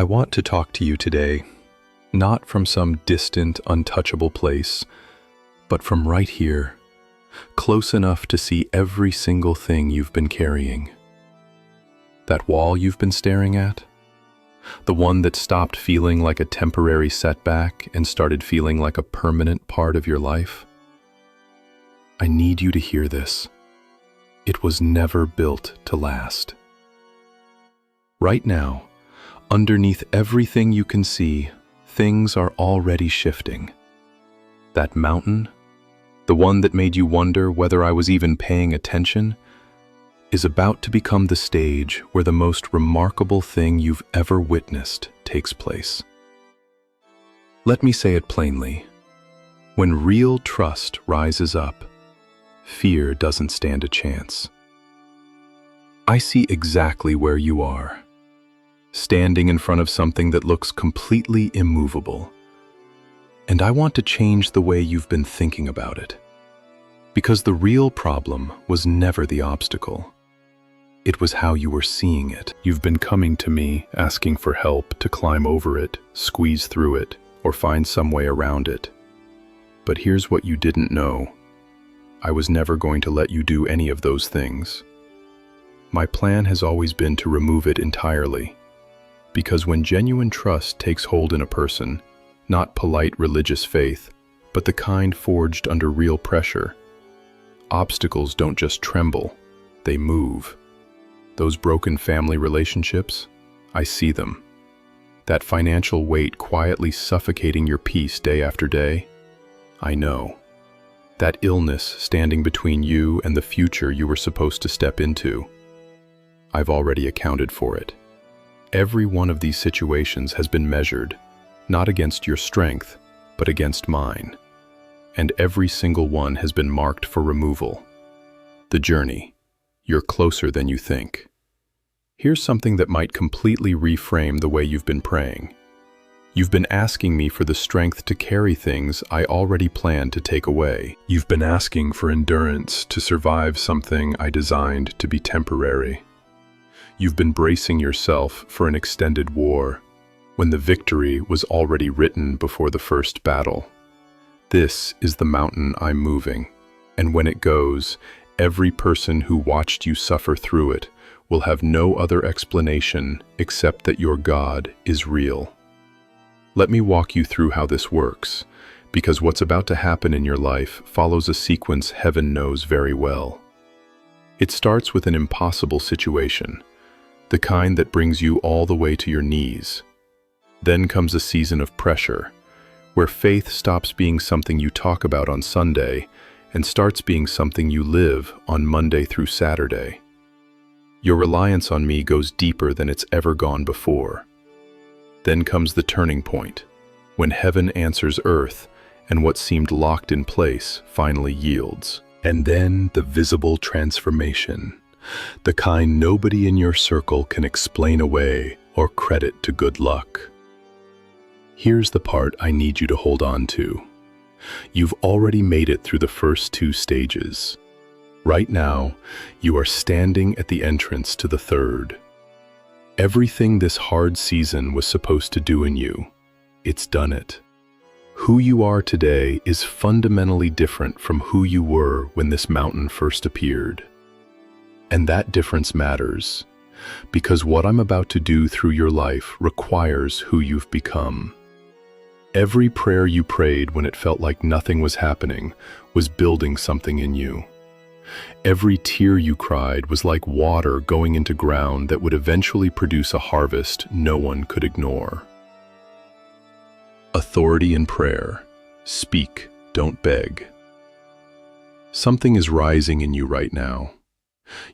I want to talk to you today, not from some distant, untouchable place, but from right here, close enough to see every single thing you've been carrying. That wall you've been staring at? The one that stopped feeling like a temporary setback and started feeling like a permanent part of your life? I need you to hear this. It was never built to last. Right now, underneath everything you can see, things are already shifting. That mountain, the one that made you wonder whether I was even paying attention, is about to become the stage where the most remarkable thing you've ever witnessed takes place. Let me say it plainly. When real trust rises up, fear doesn't stand a chance. I see exactly where you are, standing in front of something that looks completely immovable. And I want to change the way you've been thinking about it. Because the real problem was never the obstacle. It was how you were seeing it. You've been coming to me, asking for help to climb over it, squeeze through it, or find some way around it. But here's what you didn't know. I was never going to let you do any of those things. My plan has always been to remove it entirely. Because when genuine trust takes hold in a person, not polite religious faith, but the kind forged under real pressure, obstacles don't just tremble, they move. Those broken family relationships, I see them. That financial weight quietly suffocating your peace day after day, I know. That illness standing between you and the future you were supposed to step into, I've already accounted for it. Every one of these situations has been measured, not against your strength, but against mine. And every single one has been marked for removal. The journey, you're closer than you think. Here's something that might completely reframe the way you've been praying. You've been asking me for the strength to carry things I already planned to take away. You've been asking for endurance to survive something I designed to be temporary. You've been bracing yourself for an extended war, when the victory was already written before the first battle. This is the mountain I'm moving, and when it goes, every person who watched you suffer through it will have no other explanation except that your God is real. Let me walk you through how this works, because what's about to happen in your life follows a sequence heaven knows very well. It starts with an impossible situation, the kind that brings you all the way to your knees. Then comes a season of pressure, where faith stops being something you talk about on Sunday and starts being something you live on Monday through Saturday. Your reliance on me goes deeper than it's ever gone before. Then comes the turning point, when heaven answers earth and what seemed locked in place finally yields. And then the visible transformation, the kind nobody in your circle can explain away or credit to good luck. Here's the part I need you to hold on to. You've already made it through the first two stages. Right now, you are standing at the entrance to the third. Everything this hard season was supposed to do in you, it's done it. Who you are today is fundamentally different from who you were when this mountain first appeared. And that difference matters, because what I'm about to do through your life requires who you've become. Every prayer you prayed when it felt like nothing was happening was building something in you. Every tear you cried was like water going into ground that would eventually produce a harvest no one could ignore. Authority in prayer. Speak, don't beg. Something is rising in you right now.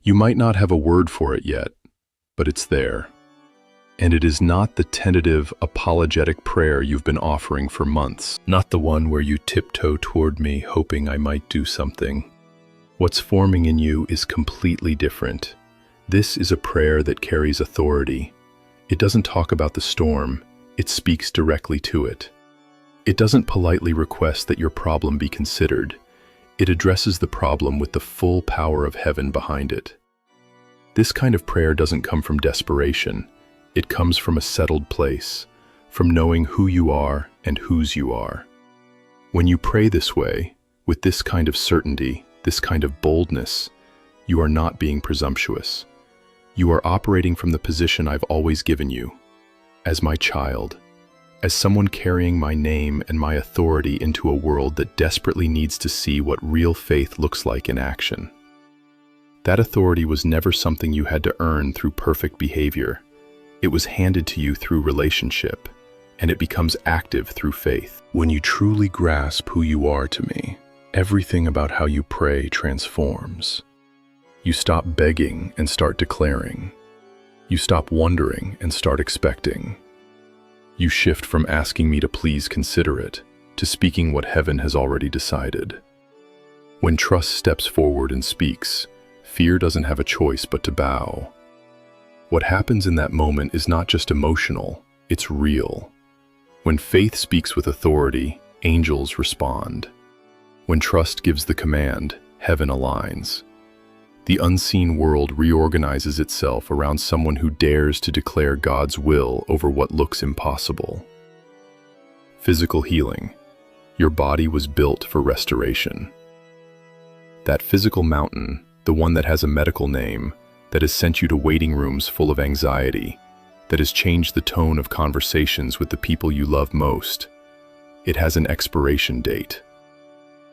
You might not have a word for it yet, but it's there. And it is not the tentative, apologetic prayer you've been offering for months, not the one where you tiptoe toward me hoping I might do something. What's forming in you is completely different. This is a prayer that carries authority. It doesn't talk about the storm, it speaks directly to it. It doesn't politely request that your problem be considered. It addresses the problem with the full power of heaven behind it. This kind of prayer doesn't come from desperation. It comes from a settled place, from knowing who you are and whose you are. When you pray this way, with this kind of certainty, this kind of boldness, you are not being presumptuous. You are operating from the position I've always given you, as my child, as someone carrying my name and my authority into a world that desperately needs to see what real faith looks like in action. That authority was never something you had to earn through perfect behavior. It was handed to you through relationship, and it becomes active through faith. When you truly grasp who you are to me, everything about how you pray transforms. You stop begging and start declaring. You stop wondering and start expecting. You shift from asking me to please consider it to speaking what heaven has already decided. When trust steps forward and speaks, fear doesn't have a choice but to bow. What happens in that moment is not just emotional, it's real. When faith speaks with authority, angels respond. When trust gives the command, heaven aligns. The unseen world reorganizes itself around someone who dares to declare God's will over what looks impossible. Physical healing. Your body was built for restoration. That physical mountain, the one that has a medical name, that has sent you to waiting rooms full of anxiety, that has changed the tone of conversations with the people you love most, it has an expiration date.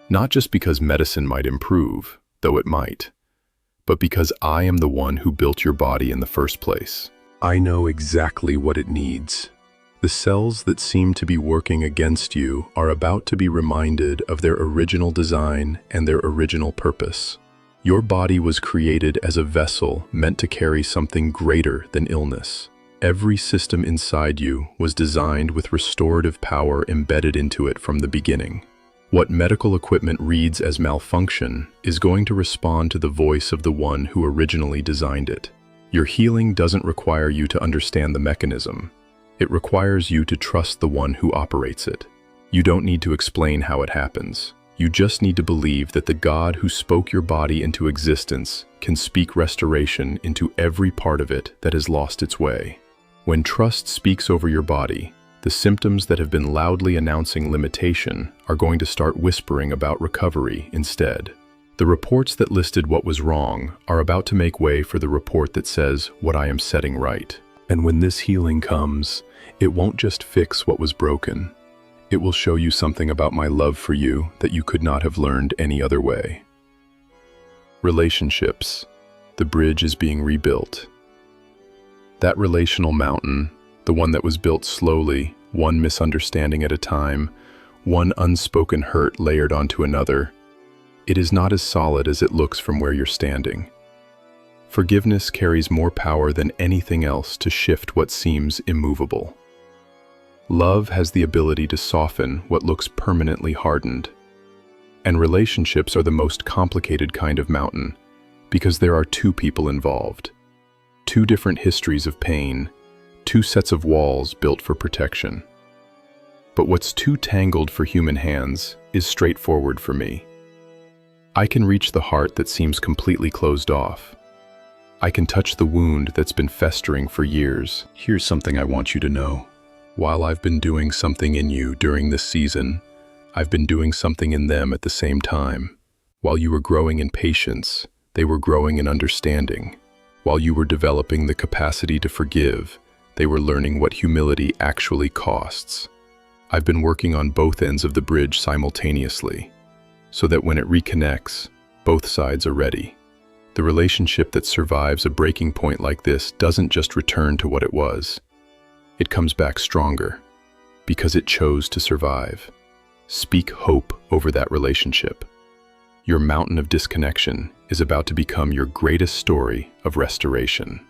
Not just because medicine might improve, though it might, but because I am the one who built your body in the first place. I know exactly what it needs. The cells that seem to be working against you are about to be reminded of their original design and their original purpose. Your body was created as a vessel meant to carry something greater than illness. Every system inside you was designed with restorative power embedded into it from the beginning. What medical equipment reads as malfunction is going to respond to the voice of the one who originally designed it. Your healing doesn't require you to understand the mechanism. It requires you to trust the one who operates it. You don't need to explain how it happens. You just need to believe that the God who spoke your body into existence can speak restoration into every part of it that has lost its way. When trust speaks over your body, the symptoms that have been loudly announcing limitation are going to start whispering about recovery instead. The reports that listed what was wrong are about to make way for the report that says what I am setting right. And when this healing comes, it won't just fix what was broken. It will show you something about my love for you that you could not have learned any other way. Relationships. The bridge is being rebuilt. That relational mountain, the one that was built slowly, one misunderstanding at a time, one unspoken hurt layered onto another, it is not as solid as it looks from where you're standing. Forgiveness carries more power than anything else to shift what seems immovable. Love has the ability to soften what looks permanently hardened. And relationships are the most complicated kind of mountain because there are two people involved. Two different histories of pain, two sets of walls built for protection. But what's too tangled for human hands is straightforward for me. I can reach the heart that seems completely closed off. I can touch the wound that's been festering for years. Here's something I want you to know. While I've been doing something in you during this season, I've been doing something in them at the same time. While you were growing in patience, they were growing in understanding. While you were developing the capacity to forgive, they were learning what humility actually costs. I've been working on both ends of the bridge simultaneously, so that when it reconnects, both sides are ready. The relationship that survives a breaking point like this doesn't just return to what it was. It comes back stronger, because it chose to survive. Speak hope over that relationship. Your mountain of disconnection is about to become your greatest story of restoration.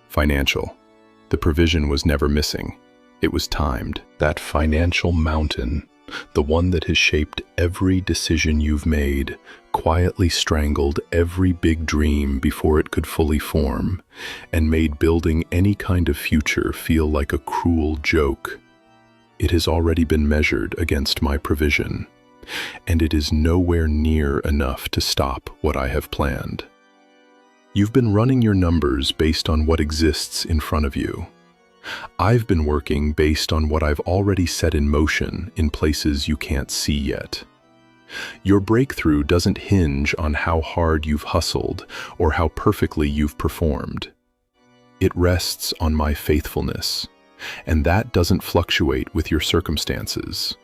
Financial. The provision was never missing. It was timed. That financial mountain, the one that has shaped every decision you've made, quietly strangled every big dream before it could fully form, and made building any kind of future feel like a cruel joke. It has already been measured against my provision, and it is nowhere near enough to stop what I have planned. You've been running your numbers based on what exists in front of you, I've been working based on what I've already set in motion in places you can't see yet. Your breakthrough doesn't hinge on how hard you've hustled or how perfectly you've performed. It rests on my faithfulness, and that doesn't fluctuate with your circumstances.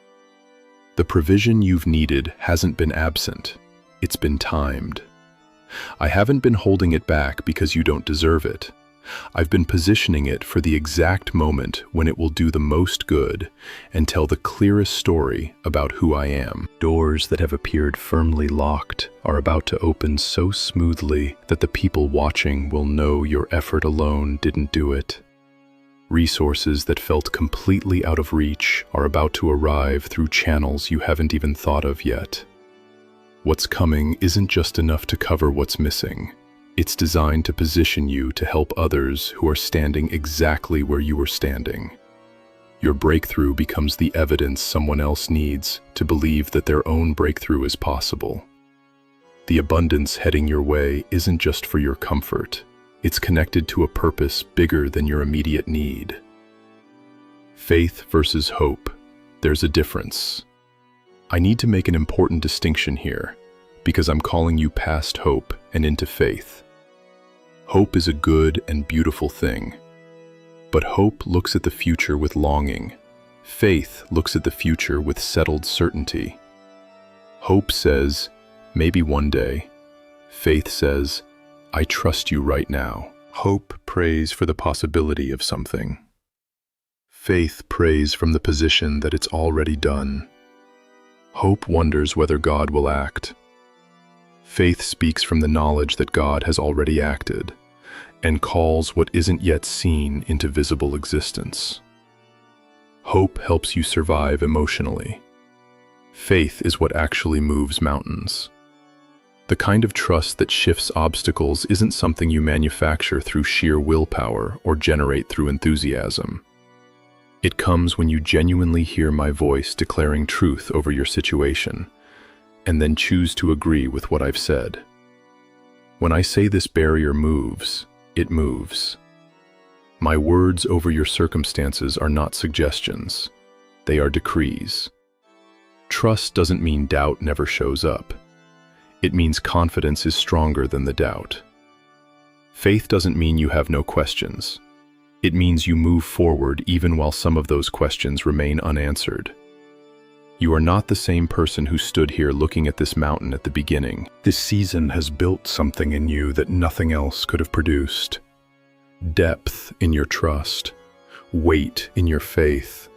The provision you've needed hasn't been absent, it's been timed. I haven't been holding it back because you don't deserve it. I've been positioning it for the exact moment when it will do the most good and tell the clearest story about who I am. Doors that have appeared firmly locked are about to open so smoothly that the people watching will know your effort alone didn't do it. Resources that felt completely out of reach are about to arrive through channels you haven't even thought of yet. What's coming isn't just enough to cover what's missing. It's designed to position you to help others who are standing exactly where you were standing. Your breakthrough becomes the evidence someone else needs to believe that their own breakthrough is possible. The abundance heading your way isn't just for your comfort. It's connected to a purpose bigger than your immediate need. Faith versus hope. There's a difference. I need to make an important distinction here, because I'm calling you past hope and into faith. Hope is a good and beautiful thing, but hope looks at the future with longing. Faith looks at the future with settled certainty. Hope says, maybe one day. Faith says, I trust you right now. Hope prays for the possibility of something. Faith prays from the position that it's already done. Hope wonders whether God will act. Faith speaks from the knowledge that God has already acted and calls what isn't yet seen into visible existence. Hope helps you survive emotionally. Faith is what actually moves mountains. The kind of trust that shifts obstacles isn't something you manufacture through sheer willpower or generate through enthusiasm. It comes when you genuinely hear my voice declaring truth over your situation, and then choose to agree with what I've said. When I say this barrier moves, it moves. My words over your circumstances are not suggestions. They are decrees. Trust doesn't mean doubt never shows up. It means confidence is stronger than the doubt. Faith doesn't mean you have no questions. It means you move forward even while some of those questions remain unanswered. You are not the same person who stood here looking at this mountain at the beginning. This season has built something in you that nothing else could have produced. Depth in your trust, weight in your faith,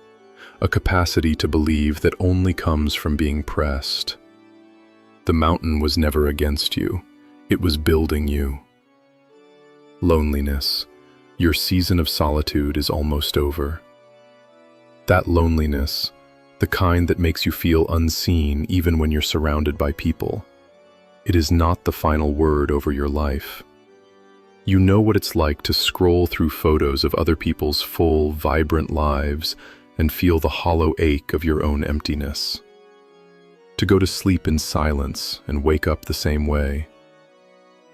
a capacity to believe that only comes from being pressed. The mountain was never against you. It was building you. Loneliness. Your season of solitude is almost over. That loneliness, the kind that makes you feel unseen even when you're surrounded by people, it is not the final word over your life. You know what it's like to scroll through photos of other people's full, vibrant lives and feel the hollow ache of your own emptiness. To go to sleep in silence and wake up the same way.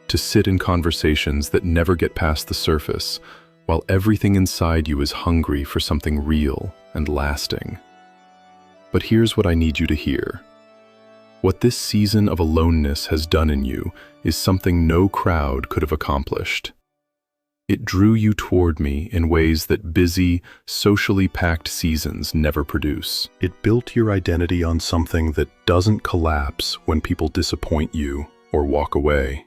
To sit in conversations that never get past the surface, while everything inside you is hungry for something real and lasting. But here's what I need you to hear. What this season of aloneness has done in you is something no crowd could have accomplished. It drew you toward me in ways that busy, socially packed seasons never produce. It built your identity on something that doesn't collapse when people disappoint you or walk away.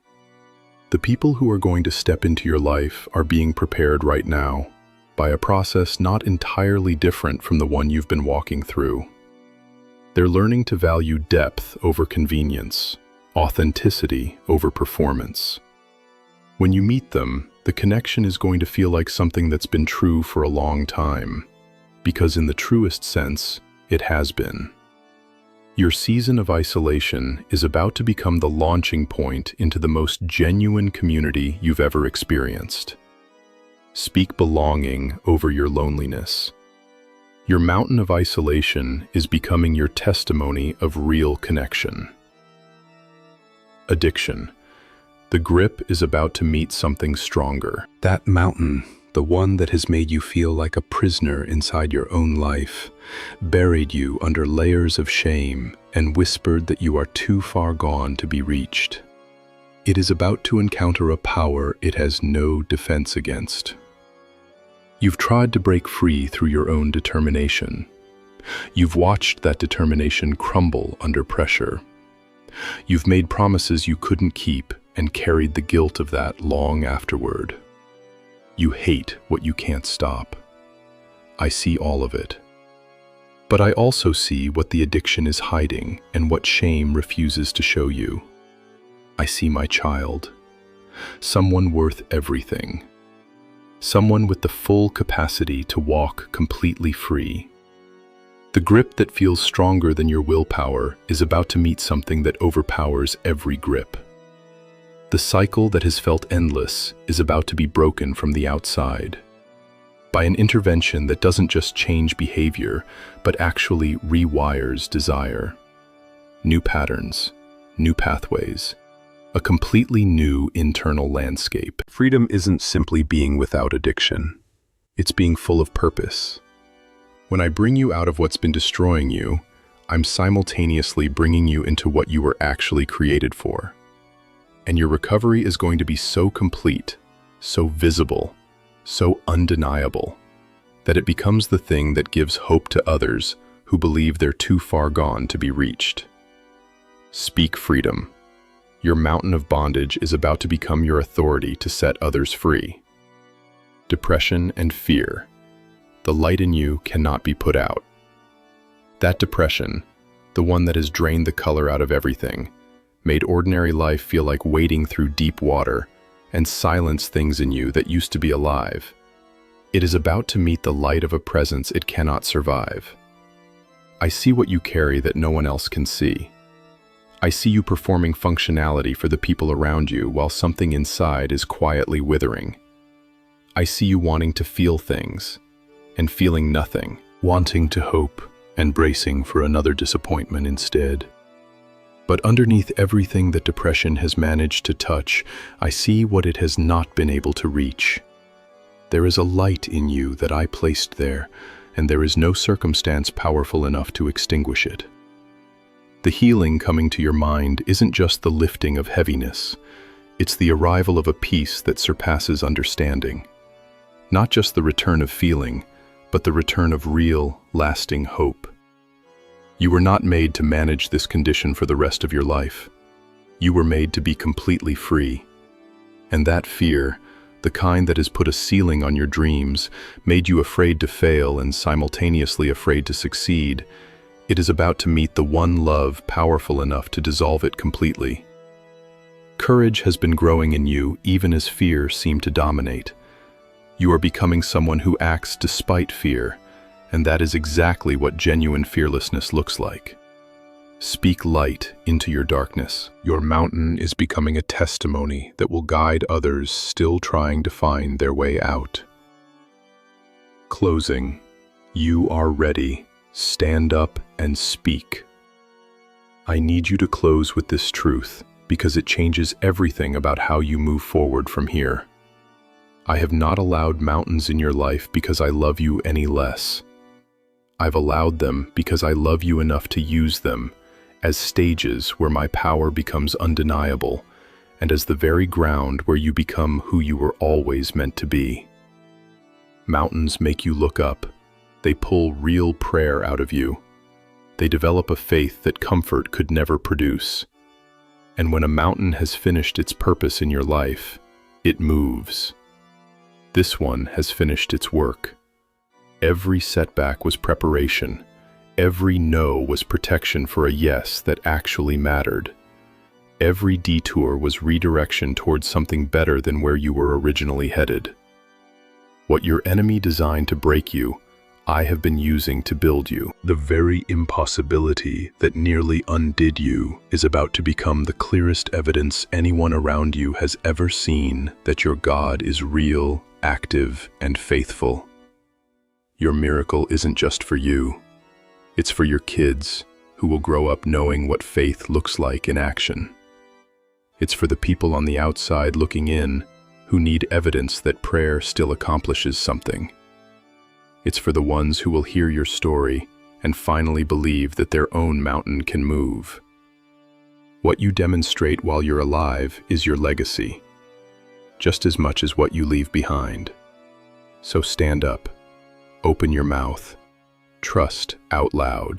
The people who are going to step into your life are being prepared right now by a process not entirely different from the one you've been walking through. They're learning to value depth over convenience, authenticity over performance. When you meet them, the connection is going to feel like something that's been true for a long time, because in the truest sense, it has been. Your season of isolation is about to become the launching point into the most genuine community you've ever experienced. Speak belonging over your loneliness. Your mountain of isolation is becoming your testimony of real connection. Addiction. The grip is about to meet something stronger. That mountain the one that has made you feel like a prisoner inside your own life, buried you under layers of shame, and whispered that you are too far gone to be reached. It is about to encounter a power it has no defense against. You've tried to break free through your own determination. You've watched that determination crumble under pressure. You've made promises you couldn't keep and carried the guilt of that long afterward. You hate what you can't stop. I see all of it. But I also see what the addiction is hiding and what shame refuses to show you. I see my child, someone worth everything, someone with the full capacity to walk completely free. The grip that feels stronger than your willpower is about to meet something that overpowers every grip. The cycle that has felt endless is about to be broken from the outside, by an intervention that doesn't just change behavior, but actually rewires desire. New patterns, new pathways, a completely new internal landscape. Freedom isn't simply being without addiction. It's being full of purpose. When I bring you out of what's been destroying you, I'm simultaneously bringing you into what you were actually created for. And your recovery is going to be so complete, so visible, so undeniable, that it becomes the thing that gives hope to others who believe they're too far gone to be reached. Speak freedom. Your mountain of bondage is about to become your authority to set others free. Depression and fear. The light in you cannot be put out. That depression, the one that has drained the color out of everything, made ordinary life feel like wading through deep water and silenced things in you that used to be alive. It is about to meet the light of a presence it cannot survive. I see what you carry that no one else can see. I see you performing functionality for the people around you while something inside is quietly withering. I see you wanting to feel things and feeling nothing, wanting to hope and bracing for another disappointment instead. But underneath everything that depression has managed to touch, I see what it has not been able to reach. There is a light in you that I placed there, and there is no circumstance powerful enough to extinguish it. The healing coming to your mind isn't just the lifting of heaviness, it's the arrival of a peace that surpasses understanding. Not just the return of feeling, but the return of real, lasting hope. You were not made to manage this condition for the rest of your life. You were made to be completely free. And that fear, the kind that has put a ceiling on your dreams, made you afraid to fail and simultaneously afraid to succeed, it is about to meet the one love powerful enough to dissolve it completely. Courage has been growing in you even as fear seemed to dominate. You are becoming someone who acts despite fear, and that is exactly what genuine fearlessness looks like. Speak light into your darkness. Your mountain is becoming a testimony that will guide others still trying to find their way out. Closing. You are ready. Stand up and speak. I need you to close with this truth because it changes everything about how you move forward from here. I have not allowed mountains in your life because I love you any less. I've allowed them because I love you enough to use them as stages where my power becomes undeniable and as the very ground where you become who you were always meant to be. Mountains make you look up. They pull real prayer out of you. They develop a faith that comfort could never produce. And when a mountain has finished its purpose in your life, it moves. This one has finished its work. Every setback was preparation. Every no was protection for a yes that actually mattered. Every detour was redirection towards something better than where you were originally headed. What your enemy designed to break you, I have been using to build you. The very impossibility that nearly undid you is about to become the clearest evidence anyone around you has ever seen that your God is real, active, and faithful. Your miracle isn't just for you. It's for your kids, who will grow up knowing what faith looks like in action. It's for the people on the outside looking in, who need evidence that prayer still accomplishes something. It's for the ones who will hear your story and finally believe that their own mountain can move. What you demonstrate while you're alive is your legacy, just as much as what you leave behind. So stand up, open your mouth, trust out loud.